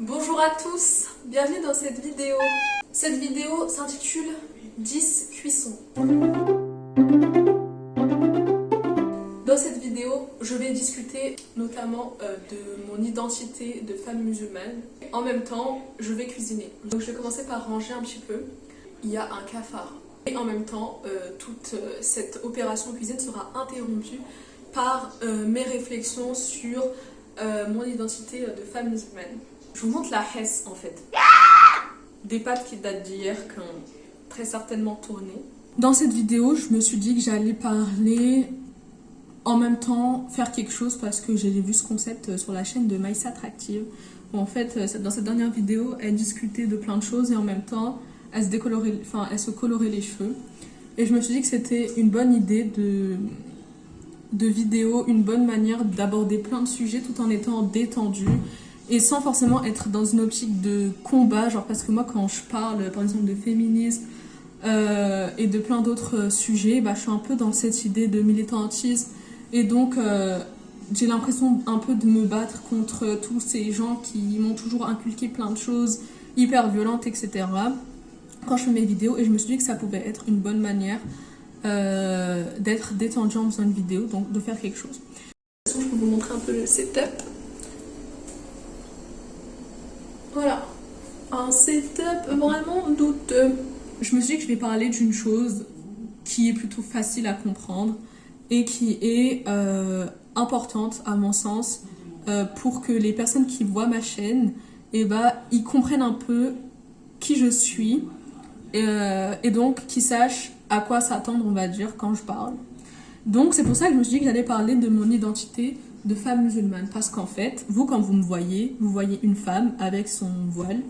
Bonjour à tous, bienvenue dans cette vidéo. Cette vidéo s'intitule 10 cuissons. Dans cette vidéo, je vais discuter notamment de mon identité de femme musulmane. En même temps, je vais cuisiner. Donc je vais commencer par ranger un petit peu. Il y a un cafard. Et en même temps, toute cette opération cuisine sera interrompue par mes réflexions sur mon identité de femme musulmane. Je vous montre la hesse en fait. Des pâtes qui datent d'hier, qui ont très certainement tourné. Dans cette vidéo, je me suis dit que j'allais parler en même temps, faire quelque chose parce que j'ai vu ce concept sur la chaîne de Maïssa Attractive. Où en fait, dans cette dernière vidéo, elle discutait de plein de choses et en même temps, elle se colorait les cheveux. Et je me suis dit que c'était une bonne idée de vidéo, une bonne manière d'aborder plein de sujets tout en étant détendu et sans forcément être dans une optique de combat, genre parce que moi quand je parle par exemple de féminisme et de plein d'autres sujets, je suis un peu dans cette idée de militantisme et donc j'ai l'impression un peu de me battre contre tous ces gens qui m'ont toujours inculqué plein de choses hyper violentes, etc. quand je fais mes vidéos, et je me suis dit que ça pouvait être une bonne manière d'être détendu en faisant une vidéo, donc de faire quelque chose. De toute façon, je peux vous montrer un peu le setup. Voilà, un setup vraiment douteux. Je me suis dit que je vais parler d'une chose qui est plutôt facile à comprendre et qui est importante à mon sens pour que les personnes qui voient ma chaîne, ils comprennent un peu qui je suis et donc qu'ils sachent à quoi s'attendre, on va dire, quand je parle. Donc c'est pour ça que je me suis dit que j'allais parler de mon identité de femme musulmane, parce qu'en fait, vous quand vous voyez une femme avec son voile,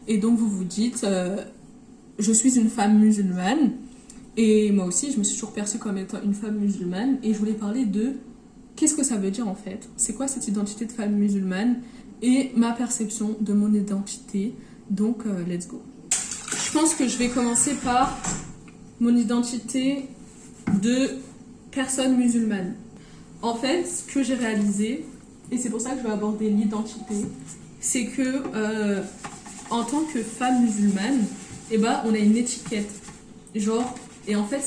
et donc vous vous dites je suis une femme musulmane, et moi aussi je me suis toujours perçue comme étant une femme musulmane, et je voulais parler de qu'est-ce que ça veut dire en fait, c'est quoi cette identité de femme musulmane, et ma perception de mon identité, donc let's go. Je pense que je vais commencer par mon identité de personne musulmane. En fait, ce que j'ai réalisé, et c'est pour ça que je vais aborder l'identité, c'est que en tant que femme musulmane, on a une étiquette. Genre, et en fait,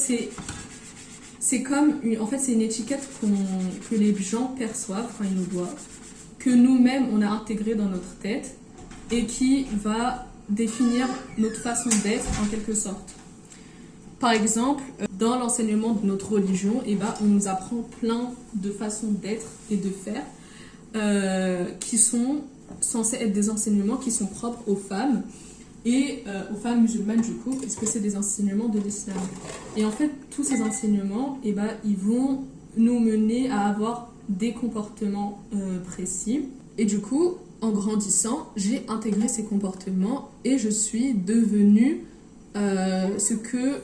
c'est comme c'est une étiquette que les gens perçoivent quand ils nous voient, que nous-mêmes on a intégré dans notre tête et qui va définir notre façon d'être en quelque sorte. Par exemple, dans l'enseignement de notre religion, on nous apprend plein de façons d'être et de faire qui sont censés être des enseignements qui sont propres aux femmes et aux femmes musulmanes du coup, parce que c'est des enseignements de l'islam. Et en fait, tous ces enseignements, ils vont nous mener à avoir des comportements précis. Et du coup, en grandissant, j'ai intégré ces comportements et je suis devenue ce que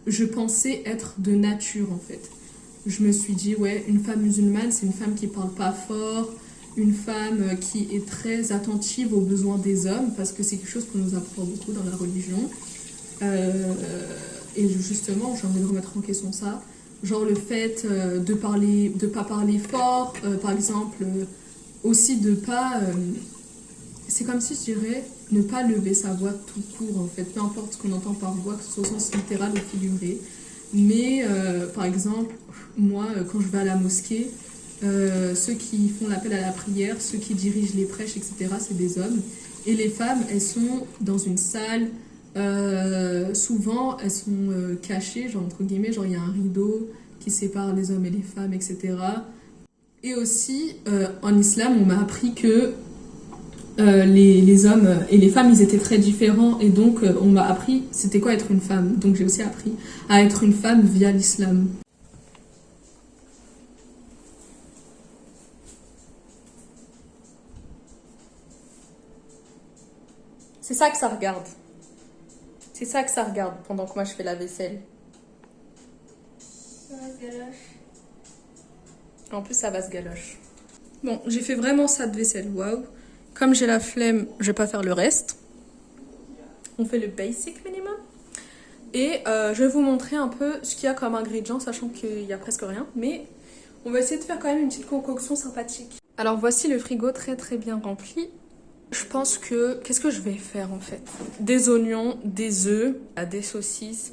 je pensais être de nature en fait. Je me suis dit, ouais, une femme musulmane, c'est une femme qui parle pas fort, une femme qui est très attentive aux besoins des hommes, parce que c'est quelque chose qu'on nous apprend beaucoup dans la religion. Et justement, j'ai envie de remettre en question ça. Genre le fait de pas parler fort, par exemple, aussi de pas... c'est comme si je dirais ne pas lever sa voix tout court en fait, peu importe ce qu'on entend par voix, que ce soit au sens littéral ou figuré. Mais par exemple, moi quand je vais à la mosquée, ceux qui font l'appel à la prière, ceux qui dirigent les prêches, etc., c'est des hommes. Et les femmes, elles sont dans une salle, souvent elles sont cachées, genre entre guillemets, genre il y a un rideau qui sépare les hommes et les femmes, etc. Et aussi, en islam, on m'a appris que les hommes et les femmes, ils étaient très différents, et donc on m'a appris c'était quoi être une femme. Donc j'ai aussi appris à être une femme via l'islam. C'est ça que ça regarde. C'est ça que ça regarde pendant que moi je fais la vaisselle. Ça va se galoche. En plus ça va se galoche. Bon, j'ai fait vraiment ça de vaisselle, waouh. Comme j'ai la flemme, je vais pas faire le reste. On fait le basic minimum. Et je vais vous montrer un peu ce qu'il y a comme ingrédients, sachant qu'il y a presque rien. Mais on va essayer de faire quand même une petite concoction sympathique. Alors voici le frigo très très bien rempli. Je pense que... Qu'est-ce que je vais faire en fait? Des oignons, des œufs, des saucisses.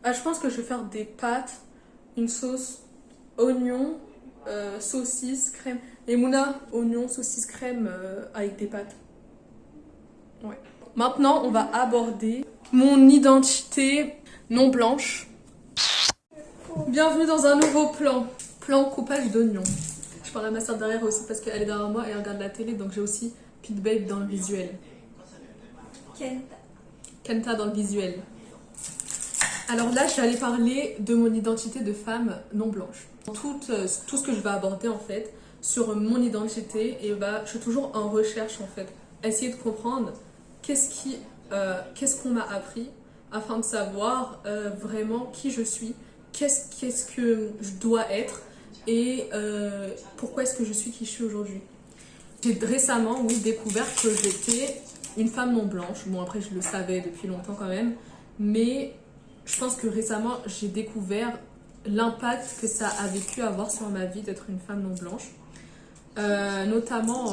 Je pense que je vais faire des pâtes, une sauce, oignons, saucisses, crème. Et Mouna, oignons, saucisses, crème avec des pâtes. Ouais. Maintenant, on va aborder mon identité non blanche. Bienvenue dans un nouveau plan. Plan coupage d'oignons. Je parle à ma soeur derrière aussi parce qu'elle est derrière moi et elle regarde la télé, donc j'ai aussi Pete Babe dans le visuel. Kenta dans le visuel. Alors là, je vais aller parler de mon identité de femme non blanche. Tout ce que je vais aborder en fait sur mon identité, et je suis toujours en recherche en fait. Essayer de comprendre qu'est-ce qu'on m'a appris afin de savoir vraiment qui je suis, qu'est-ce que je dois être et pourquoi est-ce que je suis qui je suis aujourd'hui. J'ai récemment, oui, découvert que j'étais une femme non blanche. Bon, après, je le savais depuis longtemps quand même, mais je pense que récemment, j'ai découvert l'impact que ça avait pu avoir sur ma vie d'être une femme non blanche. Notamment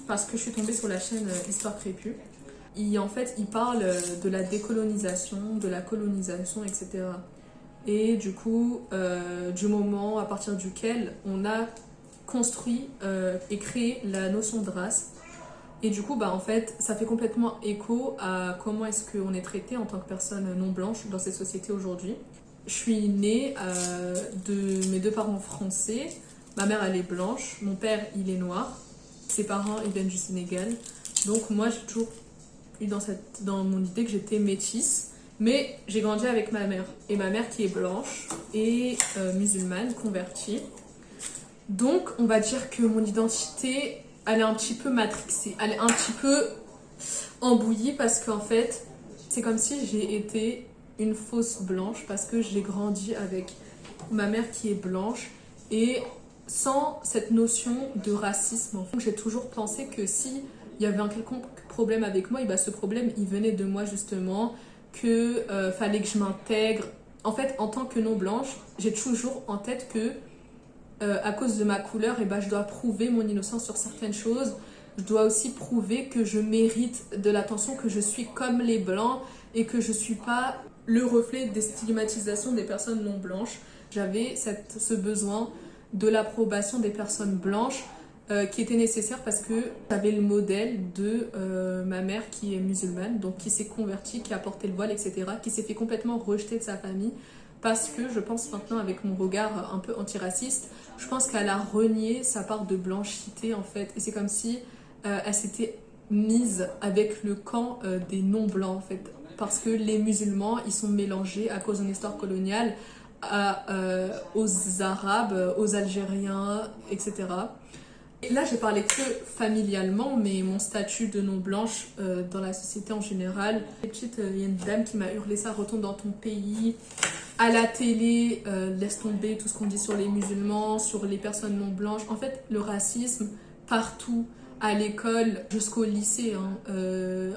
parce que je suis tombée sur la chaîne Histoire Crépue. En fait, il parle de la décolonisation, de la colonisation, etc. Et du coup, du moment à partir duquel on a construit et créé la notion de race. Et du coup, en fait, ça fait complètement écho à comment est-ce qu'on est traité en tant que personne non blanche dans ces sociétés aujourd'hui. Je suis née de mes deux parents français. Ma mère, elle est blanche. Mon père, il est noir. Ses parents, ils viennent du Sénégal. Donc moi, j'ai toujours eu dans mon idée que j'étais métisse. Mais j'ai grandi avec ma mère. Et ma mère qui est blanche et musulmane, convertie. Donc, on va dire que mon identité, elle est un petit peu matrixée. Elle est un petit peu embouillie parce qu'en fait, c'est comme si j'ai été une fausse blanche parce que j'ai grandi avec ma mère qui est blanche et sans cette notion de racisme. En fait, j'ai toujours pensé que si il y avait un quelconque problème avec moi, et ce problème, il venait de moi justement, que fallait que je m'intègre. En fait, en tant que non blanche, j'ai toujours en tête que à cause de ma couleur, je dois prouver mon innocence sur certaines choses. Je dois aussi prouver que je mérite de l'attention, que je suis comme les blancs et que je ne suis pas le reflet des stigmatisations des personnes non blanches. J'avais ce besoin de l'approbation des personnes blanches qui était nécessaire parce que j'avais le modèle de ma mère qui est musulmane, donc qui s'est convertie, qui a porté le voile, etc., qui s'est fait complètement rejeter de sa famille. Parce que je pense maintenant, avec mon regard un peu antiraciste, je pense qu'elle a renié sa part de blanchité en fait. Et c'est comme si elle s'était mise avec le camp des non-blancs en fait. Parce que les musulmans, ils sont mélangés à cause d'une histoire coloniale aux Arabes, aux Algériens, etc. Et là, j'ai parlé que familialement, mais mon statut de non-blanche dans la société en général. Il y a une dame qui m'a hurlé ça, retourne dans ton pays. À la télé, laisse tomber tout ce qu'on dit sur les musulmans, sur les personnes non blanches. En fait, le racisme, partout, à l'école, jusqu'au lycée.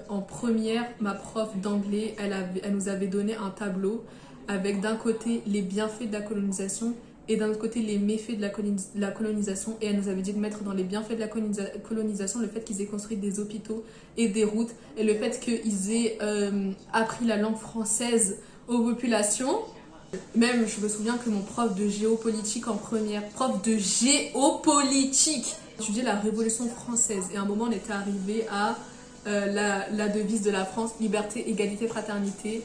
En première, ma prof d'anglais, elle nous avait donné un tableau avec d'un côté les bienfaits de la colonisation et d'un autre côté les méfaits de la colonisation. Et elle nous avait dit de mettre dans les bienfaits de la colonisation le fait qu'ils aient construit des hôpitaux et des routes et le fait qu'ils aient appris la langue française aux populations. Même, je me souviens que mon prof de géopolitique en première, étudiait la Révolution française. Et à un moment, on était arrivé à la devise de la France, liberté, égalité, fraternité.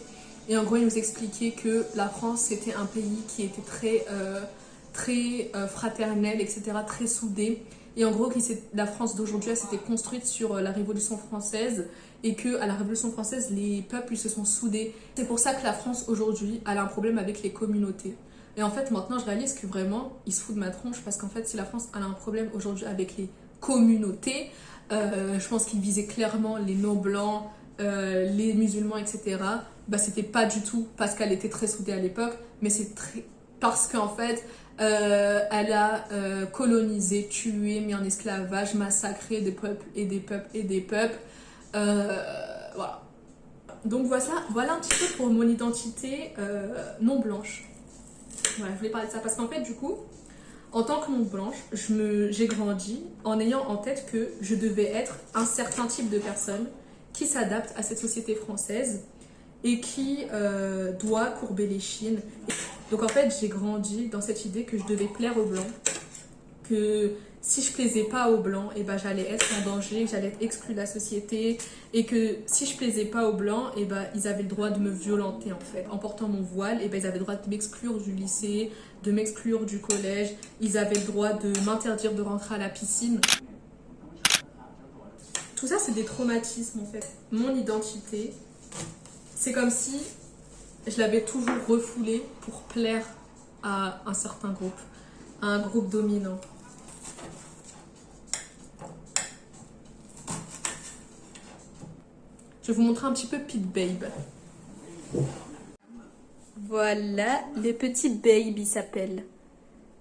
Et en gros, il nous expliquait que la France, c'était un pays qui était très fraternel, etc., très soudé. Et en gros, la France d'aujourd'hui, elle s'était construite sur la Révolution française et qu'à la Révolution française, les peuples ils se sont soudés. C'est pour ça que la France aujourd'hui, elle a un problème avec les communautés. Et en fait, maintenant, je réalise que vraiment, ils se foutent de ma tronche parce qu'en fait, si la France elle a un problème aujourd'hui avec les communautés, je pense qu'ils visaient clairement les non-blancs, les musulmans, etc. C'était pas du tout parce qu'elle était très soudée à l'époque, mais parce qu'en fait, elle a colonisé, tué, mis en esclavage, massacré des peuples et des peuples et des peuples. Voilà. Donc voilà un petit peu pour mon identité non blanche. Voilà, je voulais parler de ça parce qu'en fait, du coup, En tant que non blanche, j'ai grandi en ayant en tête que je devais être un certain type de personne qui s'adapte à cette société française et qui doit courber les chines. Donc en fait, j'ai grandi dans cette idée que je devais plaire aux blancs, que si je plaisais pas aux blancs, et ben j'allais être en danger, que j'allais être exclue de la société, et que si je plaisais pas aux blancs, et ben ils avaient le droit de me violenter en fait. En portant mon voile, et ben ils avaient le droit de m'exclure du lycée, de m'exclure du collège, ils avaient le droit de m'interdire de rentrer à la piscine. Tout ça, c'est des traumatismes en fait. Mon identité, c'est comme si je l'avais toujours refoulée pour plaire à un certain groupe, à un groupe dominant. Je vais vous montrer un petit peu Pete Babe. Voilà, le petit Babe il s'appelle.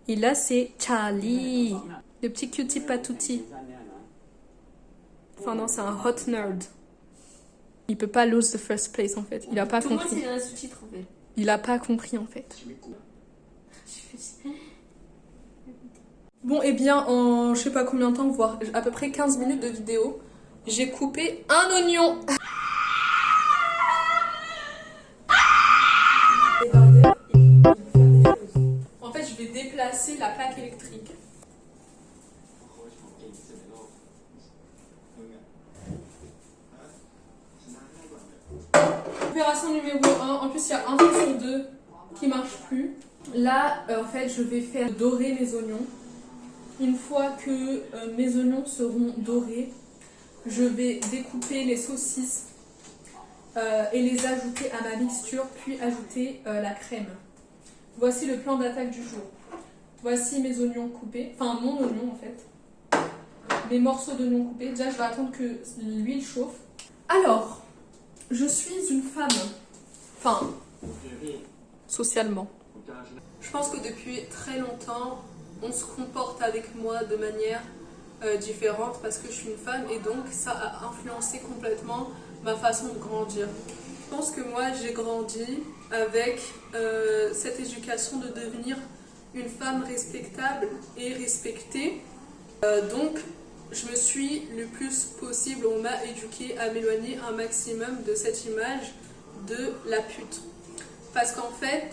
Et là c'est Charlie, le petit cutie patouti. Enfin non, c'est un hot nerd. Il peut pas lose the first place en fait. Il a pas compris. Tout le monde c'est un sous-titre en fait. Il a pas compris en fait. Bon, et bien, en je sais pas combien de temps, voire à peu près 15 minutes de vidéo, j'ai coupé un oignon. En fait, je vais déplacer la plaque électrique. Opération numéro 1. En plus, il y a un truc sur deux qui marche plus. Là, en fait, je vais faire dorer mes oignons. Une fois que mes oignons seront dorés, je vais découper les saucisses et les ajouter à ma mixture, puis ajouter la crème. Voici le plan d'attaque du jour. Voici mes oignons coupés, enfin mon oignon en fait. Mes morceaux d'oignons coupés. Déjà, je vais attendre que l'huile chauffe. Alors, je suis une femme. Enfin, socialement. Je pense que depuis très longtemps, on se comporte avec moi de manière différente parce que je suis une femme et donc ça a influencé complètement ma façon de grandir. Je pense que moi j'ai grandi avec cette éducation de devenir une femme respectable et respectée. Donc je me suis le plus possible, on m'a éduquée à m'éloigner un maximum de cette image de la pute. Parce qu'en fait,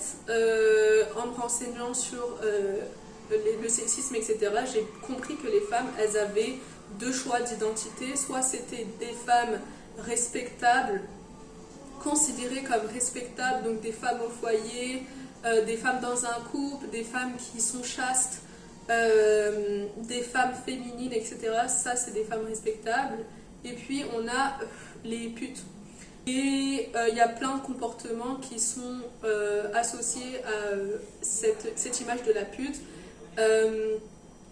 en me renseignant sur le sexisme, etc., j'ai compris que les femmes, elles avaient deux choix d'identité. Soit c'était des femmes respectables, considérées comme respectables, donc des femmes au foyer, des femmes dans un couple, des femmes qui sont chastes, des femmes féminines, etc. Ça, c'est des femmes respectables. Et puis, on a les putes. Et il y a plein de comportements qui sont associés à cette image de la pute,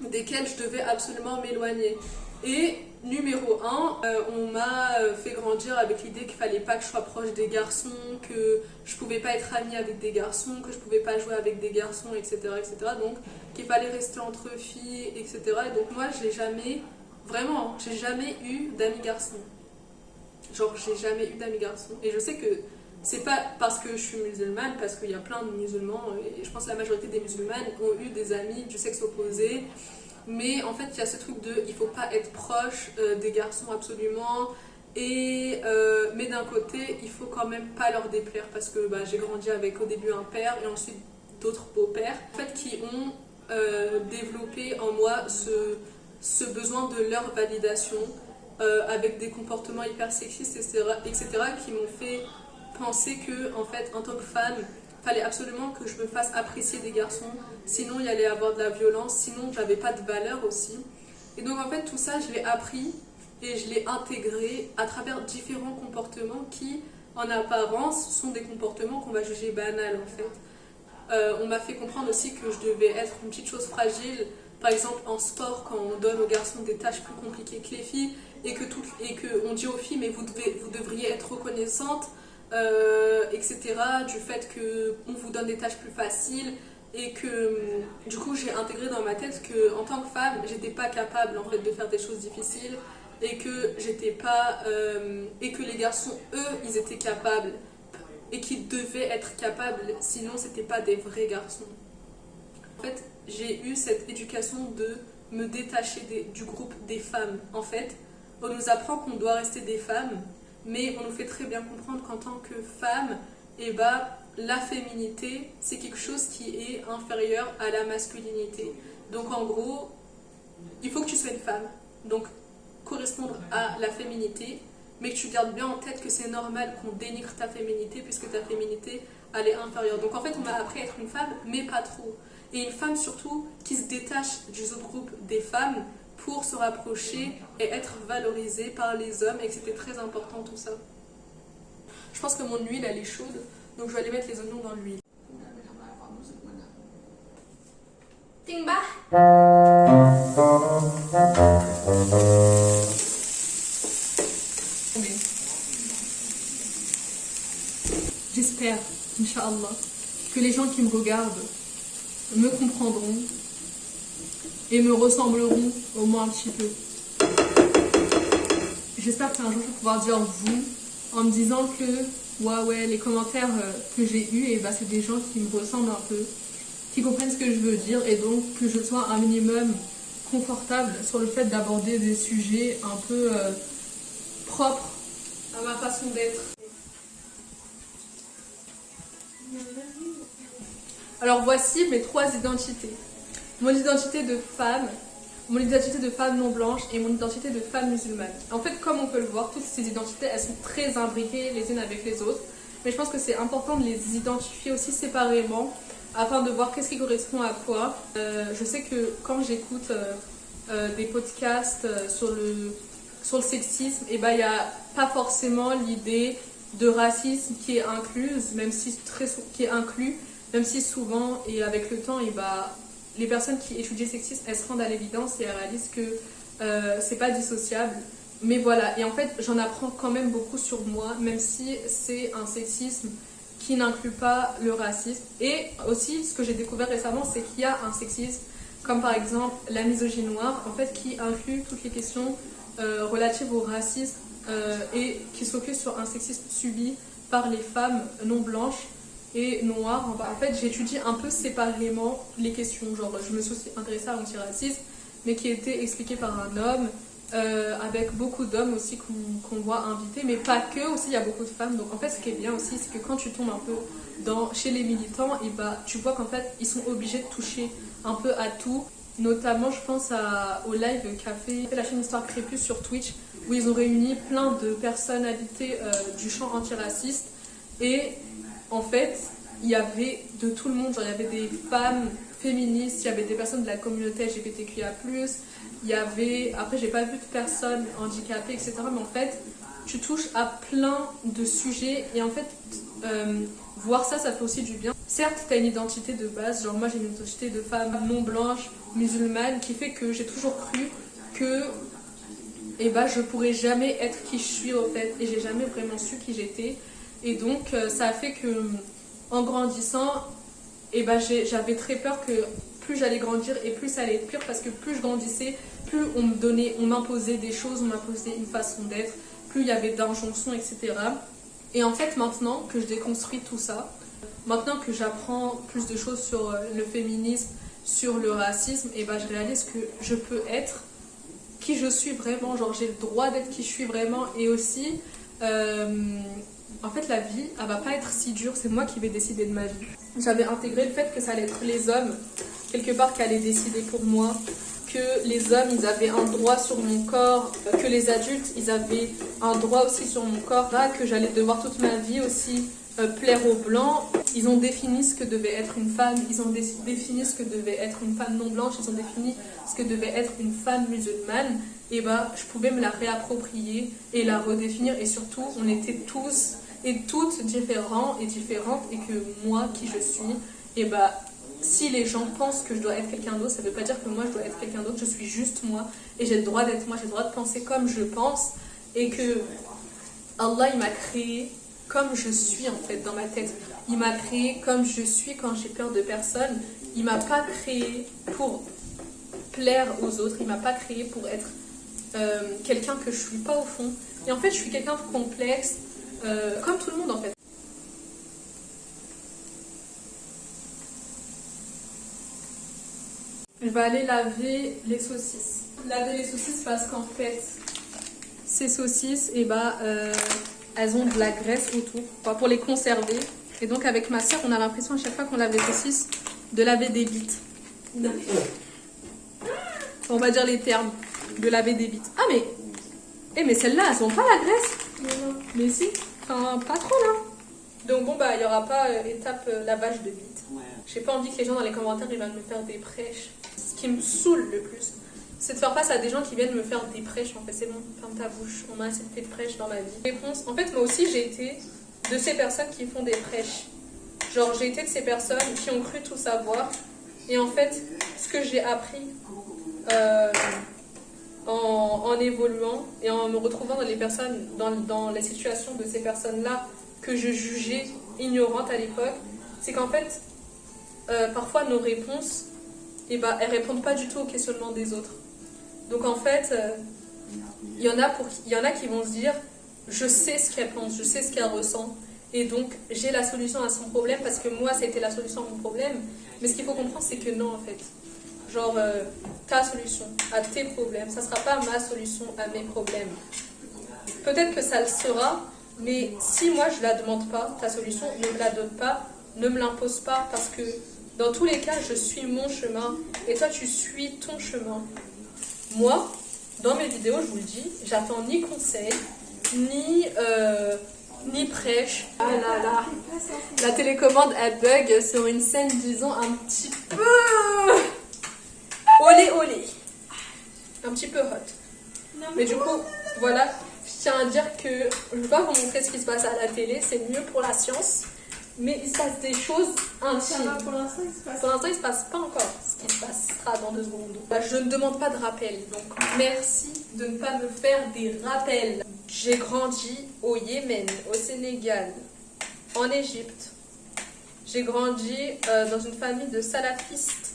desquels je devais absolument m'éloigner. Et numéro 1, on m'a fait grandir avec l'idée qu'il fallait pas que je sois proche des garçons, que je pouvais pas être amie avec des garçons, que je pouvais pas jouer avec des garçons, etc. etc. Donc qu'il fallait rester entre filles, etc. Et donc moi, je l'ai jamais, vraiment, j'ai jamais eu d'amis garçons. Genre, j'ai jamais eu d'amis garçons. Et je sais que c'est pas parce que je suis musulmane, parce qu'il y a plein de musulmans, et je pense que la majorité des musulmanes ont eu des amis du sexe opposé. Mais en fait, il y a ce truc de il faut pas être proche des garçons absolument. Mais d'un côté, il faut quand même pas leur déplaire parce que j'ai grandi avec au début un père et ensuite d'autres beaux-pères en fait, qui ont développé en moi ce besoin de leur validation. Avec des comportements hyper sexistes, etc., qui m'ont fait penser que, en fait, en tant que femme, il fallait absolument que je me fasse apprécier des garçons, sinon il y allait avoir de la violence, sinon j'avais pas de valeur aussi. Et donc, en fait, tout ça, je l'ai appris et je l'ai intégré à travers différents comportements qui, en apparence, sont des comportements qu'on va juger banals, en fait. On m'a fait comprendre aussi que je devais être une petite chose fragile. Par exemple, en sport, quand on donne aux garçons des tâches plus compliquées que les filles, et que on dit aux filles, mais vous devriez être reconnaissantes, etc., du fait qu'on vous donne des tâches plus faciles, et que du coup j'ai intégré dans ma tête qu'en tant que femme, j'étais pas capable en fait de faire des choses difficiles, et que j'étais pas, et que les garçons, eux, ils étaient capables, et qu'ils devaient être capables, sinon c'était pas des vrais garçons. En fait, j'ai eu cette éducation de me détacher du groupe des femmes. En fait, on nous apprend qu'on doit rester des femmes, mais on nous fait très bien comprendre qu'en tant que femme, eh ben, la féminité, c'est quelque chose qui est inférieur à la masculinité. Donc en gros, il faut que tu sois une femme, donc correspondre à la féminité, mais que tu gardes bien en tête que c'est normal qu'on dénigre ta féminité, puisque ta féminité, elle est inférieure. Donc en fait, on m'a appris à être une femme, mais pas trop. Et une femme surtout qui se détache du autre groupe des femmes pour se rapprocher et être valorisée par les hommes, et que c'était très important tout ça. Je pense que mon huile elle est chaude, donc je vais aller mettre les oignons dans l'huile. J'espère, Inch'Allah, que les gens qui me regardent me comprendront et me ressembleront au moins un petit peu. J'espère qu'un jour je vais pouvoir dire vous en me disant que ouais, les commentaires que j'ai eus, et bah, c'est des gens qui me ressemblent un peu, qui comprennent ce que je veux dire, et donc que je sois un minimum confortable sur le fait d'aborder des sujets un peu propres à ma façon d'être. Alors voici mes 3 identités. Mon identité de femme, mon identité de femme non blanche et mon identité de femme musulmane. En fait, comme on peut le voir, toutes ces identités, elles sont très imbriquées les unes avec les autres. Mais je pense que c'est important de les identifier aussi séparément afin de voir qu'est-ce qui correspond à quoi. Je sais que quand j'écoute des podcasts sur le sexisme, et ben, il n'y a pas forcément l'idée de racisme qui est incluse, qui est inclus, même si souvent et avec le temps, et bah, les personnes qui étudient le sexisme, elles se rendent à l'évidence et elles réalisent que c'est pas dissociable. Mais voilà, et en fait, j'en apprends quand même beaucoup sur moi, même si c'est un sexisme qui n'inclut pas le racisme. Et aussi, ce que j'ai découvert récemment, c'est qu'il y a un sexisme, comme par exemple la misogynie noire, en fait, qui inclut toutes les questions relatives au racisme et qui se focus sur un sexisme subi par les femmes non blanches et noires. En fait, j'étudie un peu séparément les questions. Genre, je me suis aussi intéressée à l'antiracisme, mais qui était expliqué par un homme, avec beaucoup d'hommes aussi qu'on voit invités, mais pas que, aussi il y a beaucoup de femmes. Donc en fait, ce qui est bien aussi, c'est que quand tu tombes un peu chez les militants, et bah, tu vois qu'en fait, ils sont obligés de toucher un peu à tout. Notamment, je pense au live qu'a fait la chaîne Histoire Crépus sur Twitch, où ils ont réuni plein de personnalités du champ antiraciste. Et en fait, il y avait de tout le monde. Genre, il y avait des femmes féministes, il y avait des personnes de la communauté LGBTQIA+, il y avait... Après, j'ai pas vu de personnes handicapées, etc. Mais en fait, tu touches à plein de sujets. Et en fait, voir ça, ça fait aussi du bien. Certes, tu as une identité de base. Genre, moi, j'ai une identité de femme non blanche, musulmane, qui fait que j'ai toujours cru que je pourrais jamais être qui je suis, en fait. Et j'ai jamais vraiment su qui j'étais. Et donc, ça a fait que, en grandissant, j'avais très peur que plus j'allais grandir et plus ça allait être pire, parce que plus je grandissais, plus on m'imposait des choses, on m'imposait une façon d'être, plus il y avait d'injonctions, etc. Et en fait, maintenant que je déconstruis tout ça, maintenant que j'apprends plus de choses sur le féminisme, sur le racisme, je réalise que je peux être qui je suis vraiment, genre j'ai le droit d'être qui je suis vraiment. Et aussi, en fait, la vie, elle va pas être si dure, c'est moi qui vais décider de ma vie. J'avais intégré le fait que ça allait être les hommes, quelque part, qui allaient décider pour moi, que les hommes, ils avaient un droit sur mon corps, que les adultes, ils avaient un droit aussi sur mon corps, là, que j'allais devoir toute ma vie aussi plaire aux blancs. Ils ont défini ce que devait être une femme, ils ont défini ce que devait être une femme non blanche, ils ont défini ce que devait être une femme musulmane. Et je pouvais me la réapproprier et la redéfinir. Et surtout, on était tous et toutes différents et différentes, et que moi, qui je suis, si les gens pensent que je dois être quelqu'un d'autre, ça ne veut pas dire que moi je dois être quelqu'un d'autre, je suis juste moi, et j'ai le droit d'être moi, j'ai le droit de penser comme je pense, et que Allah, il m'a créé comme je suis, en fait, dans ma tête. Il m'a créé comme je suis quand j'ai peur de personne. Il m'a pas créé pour plaire aux autres, il m'a pas créé pour être quelqu'un que je suis pas au fond. Et en fait, je suis quelqu'un de complexe, comme tout le monde, en fait. je vais aller laver les saucisses. Laver les saucisses parce qu'en fait, ces saucisses, elles ont de la graisse autour, pour les conserver. Et donc avec ma soeur, on a l'impression à chaque fois qu'on lave les saucisses de laver des bites. On va dire les termes, de laver des bites. Ah mais celles-là, elles ont pas la graisse. Non. Mais si, enfin pas trop là. Donc bon il y aura pas étape lavage de bites. J'ai pas envie que les gens dans les commentaires ils viennent me faire des prêches. Ce qui me saoule le plus, c'est de faire face à des gens qui viennent me faire des prêches. En fait, c'est bon, ferme ta bouche, on m'a assez fait de prêches dans ma vie. Réponse, en fait moi aussi j'ai été de ces personnes qui font des prêches. Genre j'ai été de ces personnes qui ont cru tout savoir. Et en fait, ce que j'ai appris en évoluant et en me retrouvant dans les personnes, dans les situations de ces personnes-là que je jugeais ignorantes à l'époque, c'est qu'en fait, parfois nos réponses, elles répondent pas du tout aux questionnements des autres. Donc en fait, il y en a qui vont se dire, je sais ce qu'elle pense, je sais ce qu'elle ressent, et donc j'ai la solution à son problème parce que moi, ça a été la solution à mon problème. Mais ce qu'il faut comprendre, c'est que non, en fait. Genre, ta solution à tes problèmes, ça sera pas ma solution à mes problèmes. Peut-être que ça le sera, mais si moi je la demande pas, ta solution, ne me la donne pas, ne me l'impose pas, parce que dans tous les cas, je suis mon chemin et toi, tu suis ton chemin. Moi, dans mes vidéos, je vous le dis, j'attends ni conseil, ni prêche. Ah là là, la télécommande, elle bug sur une scène, disons, un petit peu olé, un petit peu hot. Mais du coup, voilà, je tiens à dire que je ne vais pas vous montrer ce qui se passe à la télé, c'est mieux pour la science. Mais il se passe des choses intimes. Pour l'instant, il se passe. Pour l'instant, il ne se passe pas encore ce qui se passera dans 2 secondes. Je ne demande pas de rappel, donc merci de ne pas me faire des rappels. J'ai grandi au Yémen, au Sénégal, en Égypte. J'ai grandi dans une famille de salafistes.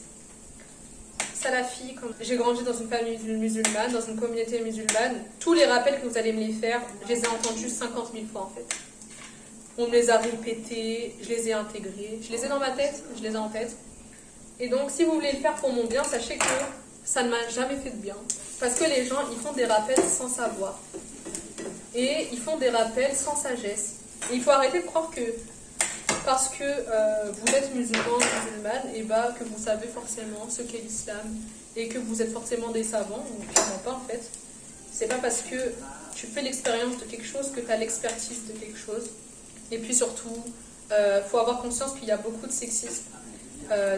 J'ai grandi dans une famille musulmane, dans une communauté musulmane. Tous les rappels que vous allez me les faire, je les ai entendus 50 000 fois en fait. On me les a répétés, je les ai intégrés, je les ai dans ma tête, je les ai en tête. Et donc si vous voulez le faire pour mon bien, sachez que ça ne m'a jamais fait de bien. Parce que les gens, ils font des rappels sans savoir. Et ils font des rappels sans sagesse. Et il faut arrêter de croire que parce que vous êtes musulman, musulmane, que vous savez forcément ce qu'est l'islam et que vous êtes forcément des savants, ou clairement pas en fait. C'est pas parce que tu fais l'expérience de quelque chose que tu as l'expertise de quelque chose. Et puis surtout, faut avoir conscience qu'il y a beaucoup de sexisme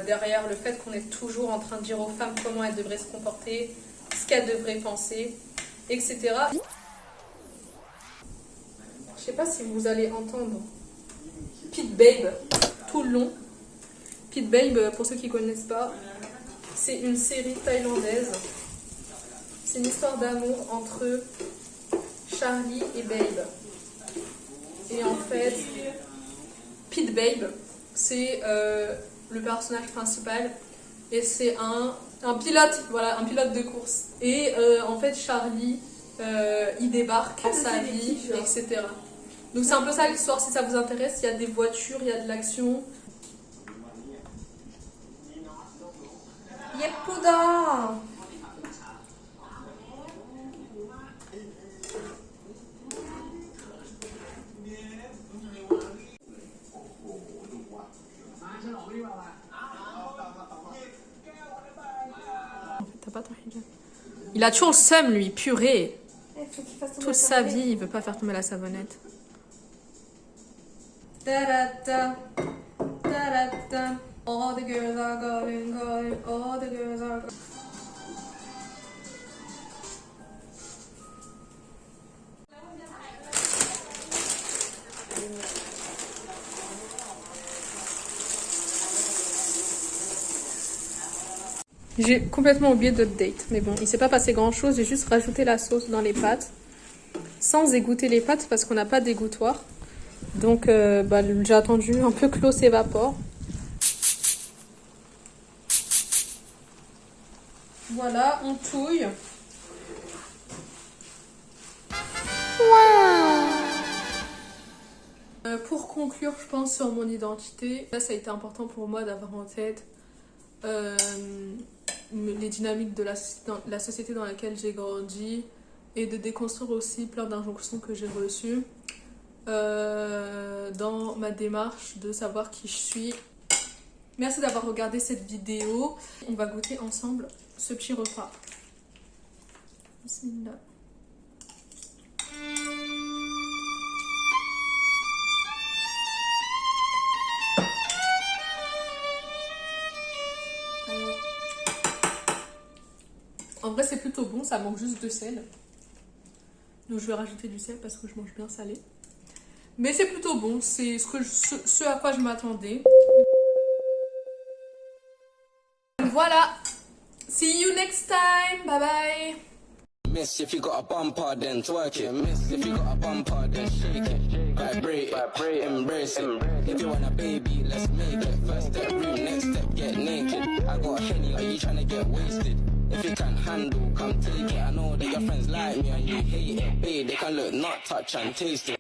derrière le fait qu'on est toujours en train de dire aux femmes comment elles devraient se comporter, ce qu'elles devraient penser, etc. Je sais pas si vous allez entendre Pit Babe tout le long. Pit Babe, pour ceux qui connaissent pas, c'est une série thaïlandaise. C'est une histoire d'amour entre Charlie et Babe. Et en fait, Pit Babe, c'est le personnage principal et c'est un pilote, voilà, un pilote de course. Et en fait, Charlie, il débarque sa vie, etc. Donc c'est un peu ça l'histoire, si ça vous intéresse. Il y a des voitures, il y a de l'action. 예쁘다. T'as pas ton hijab. Il a toujours le seum, lui, purée. Il faut qu'il fasse tomber Toute sa vie, il veut pas faire tomber la savonnette. Ta-da-ta, ta-da-ta. All the girls are going, all the girls are going. J'ai complètement oublié d'update, mais bon, il s'est pas passé grand chose, j'ai juste rajouté la sauce dans les pâtes, sans égoutter les pâtes parce qu'on n'a pas d'égouttoir. Donc j'ai attendu un peu que l'eau s'évapore. Voilà, on touille. Pour conclure, je pense, sur mon identité, là ça a été important pour moi d'avoir en tête les dynamiques de la société dans laquelle j'ai grandi et de déconstruire aussi plein d'injonctions que j'ai reçues dans ma démarche de savoir qui je suis. Merci d'avoir regardé cette vidéo. On va goûter ensemble ce petit repas. Bismillah. En vrai, c'est plutôt bon, ça manque juste de sel. Donc je vais rajouter du sel parce que je mange bien salé. Mais c'est plutôt bon, c'est ce à quoi je m'attendais. Voilà. See you next time. Bye bye. Miss, if you got a bumper, then twerk it. Miss, if you got a bumper, then shake it. Vibrate it, embrace it. If you want a baby, let's make it. First step, room, next step, get naked. I got a Henny, are you trying to get wasted? If you can handle, come take it. I know that your friends like me and you hate it. Babe, they can look, not touch and taste it.